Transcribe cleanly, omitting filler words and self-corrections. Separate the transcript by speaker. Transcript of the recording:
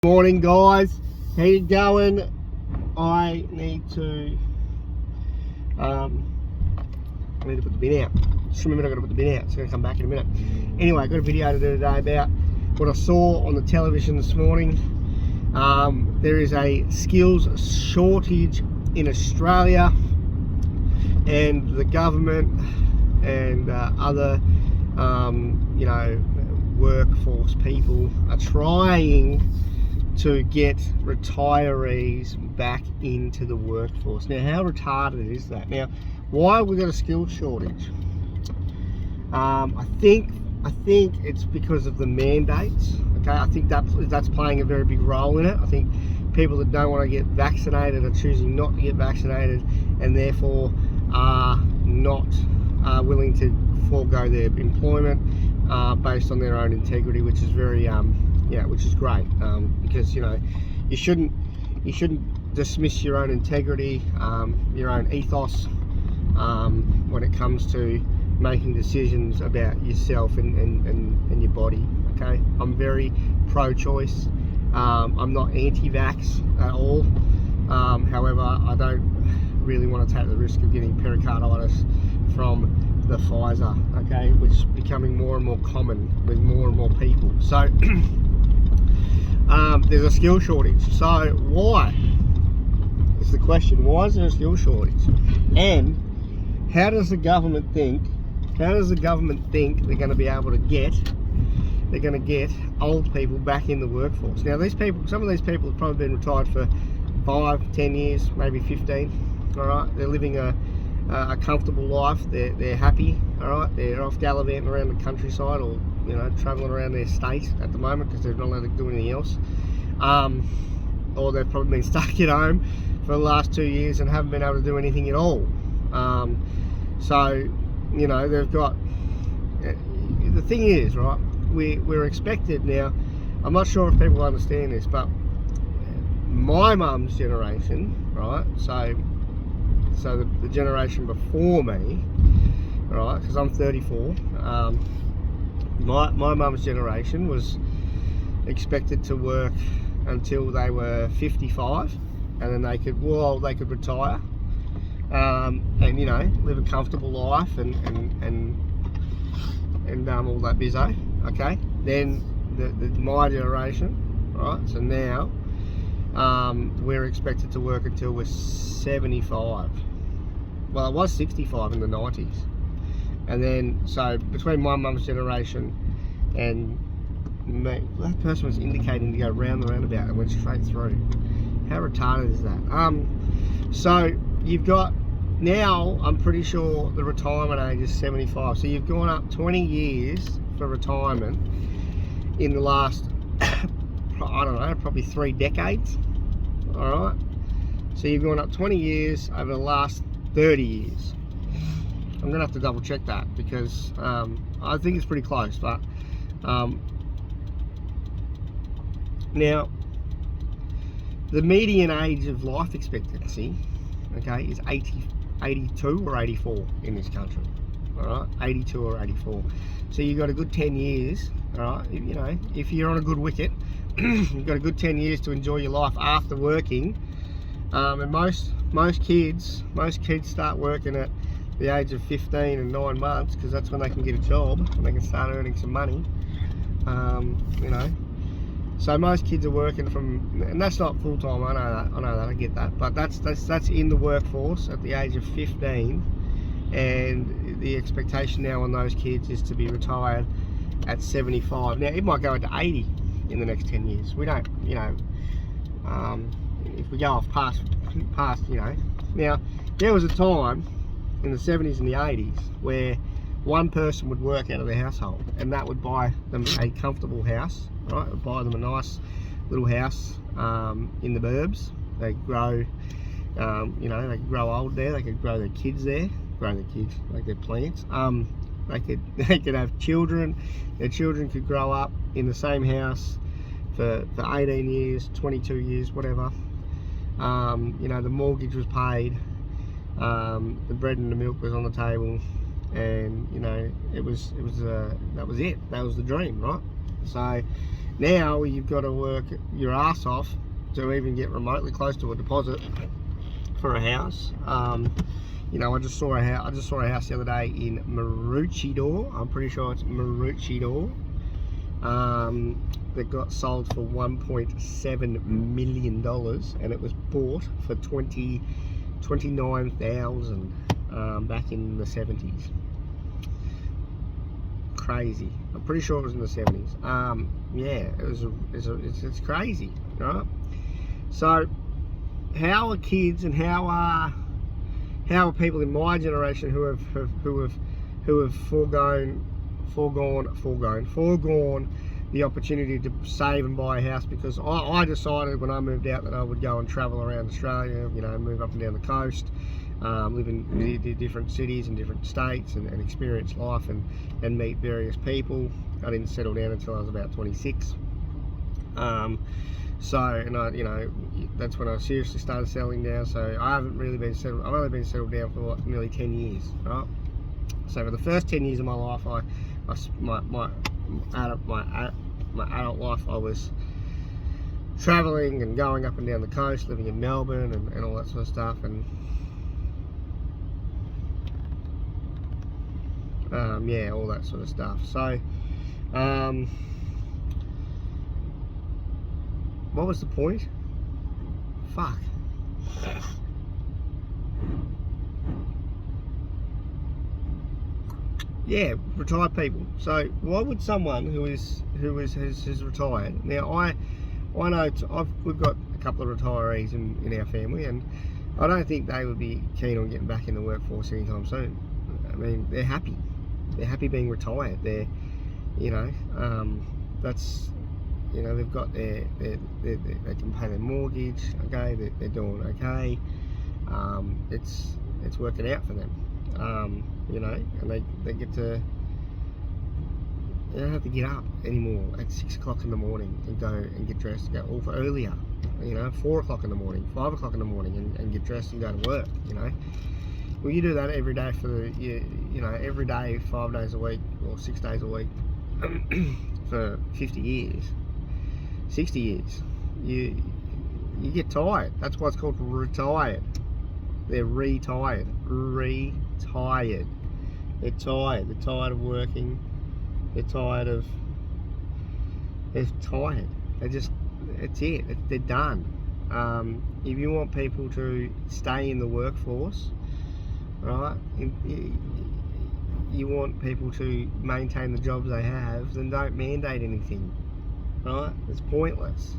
Speaker 1: Morning guys, how you going? I need to put the bin out. Just remembered I got to put the bin out. It's going to come back in a minute. Anyway, I got a video to do today about what I saw on the television this morning. There is a skills shortage in Australia, and the government and other workforce people are trying to get retirees back into the workforce. Now, how retarded is that? Now, why have we got a skills shortage? I think it's because of the mandates. Okay, I think that's playing a very big role in it. I think people that don't want to get vaccinated are choosing not to get vaccinated, and therefore are not willing to forego their employment based on their own integrity, which is very which is great, because you shouldn't dismiss your own integrity, your own ethos, when it comes to making decisions about yourself and your body. Okay, I'm very pro-choice. I'm not anti-vax at all. However, I don't really want to take the risk of getting pericarditis from the Pfizer, okay, which is becoming more and more common with more and more people. So there's a skill shortage. So why is the question? Why is there a skill shortage? And how does the government think they're going to be able to get old people back in the workforce? Now, some of these people have probably been retired for 5, 10 years, maybe 15. All right, they're living a comfortable life. They're happy. All right, they're off gallivanting around the countryside, or traveling around their state at the moment because they're not allowed to do anything else. Or they've probably been stuck at home for the last 2 years and haven't been able to do anything at all. So they've got. The thing is, right? We're expected now. I'm not sure if people understand this, but my mum's generation, right? So the generation before me, right? Because I'm 34. My mum's generation was expected to work until they were 55, and then they could retire, and live a comfortable life and all that bizzo. Okay, then my generation, right? So now we're expected to work until we're 75. Well, it was 65 in the 90s. And then, so between my mum's generation and me, that person was indicating to go round the roundabout and went straight through. How retarded is that? So you've got, now I'm pretty sure the retirement age is 75. So you've gone up 20 years for retirement in the last, I don't know, probably 3 decades. All right. So you've gone up 20 years over the last 30 years. I'm going to have to double check that because I think it's pretty close. But now, the median age of life expectancy, okay, is 82 or 84 in this country. All right, 82 or 84. So you've got a good 10 years. All right, if you're on a good wicket, you've got a good 10 years to enjoy your life after working. And most kids start working at the age of 15 and 9 months, because that's when they can get a job and they can start earning some money. So most kids are working from, and that's not full time. I know that, I get that, but that's in the workforce at the age of 15, and the expectation now on those kids is to be retired at 75. Now it might go into 80 in the next 10 years. We don't, if we go off past, Now, there was a time in the 70s and the 80s where one person would work out of their household, and that would buy them a comfortable house, right? It would buy them a nice little house in the burbs. They grow, they could grow old there. They could grow their kids there, like their plants. They could have children. Their children could grow up in the same house for 18 years, 22 years, whatever. The mortgage was paid, the bread and the milk was on the table, and that was it. That was the dream, right? So Now you've got to work your ass off to even get remotely close to a deposit for a house. You know, I just saw a house the other day in Maroochydore. I'm pretty sure it's Maroochydore. That got sold for $1.7 million, and it was bought for $29,000 back in the 70s. Crazy. I'm pretty sure it was in the 70s. Yeah, it's crazy, right? So, how are kids and how are people in my generation who have foregone the opportunity to save and buy a house? Because I decided when I moved out that I would go and travel around Australia, you know, move up and down the coast, live in different cities and different states, and experience life and meet various people. I didn't settle down until I was about 26. So, and you know, that's when I seriously started settling down. So I haven't really been settled. I've only been settled down for nearly 10 years, right? So for the first 10 years of my life, my adult life, I was traveling and going up and down the coast, living in Melbourne and all that sort of stuff, and yeah, all that sort of stuff. So what was the point? Fuck. Yeah, retired people. So why would someone who has retired? Now I know we've got a couple of retirees in our family, and I don't think they would be keen on getting back in the workforce anytime soon. I mean, they're happy being retired. They're, you know, that's, you know, they've got they can pay their mortgage. Okay, they're doing okay. It's working out for them. You know, and they get to, they don't have to get up anymore at 6 o'clock in the morning and go and get dressed and go, or for earlier, you know, 4 o'clock in the morning, 5 o'clock in the morning, and get dressed and go to work. You know, well, you do that every day for you know, every day, 5 days a week or 6 days a week for 50 years, 60 years. You get tired. That's why it's called retired. They're retired. They're tired. They're tired of working. They're tired. They just, it's it. They're done. If you want people to stay in the workforce, right? You want people to maintain the jobs they have, then don't mandate anything, right? It's pointless.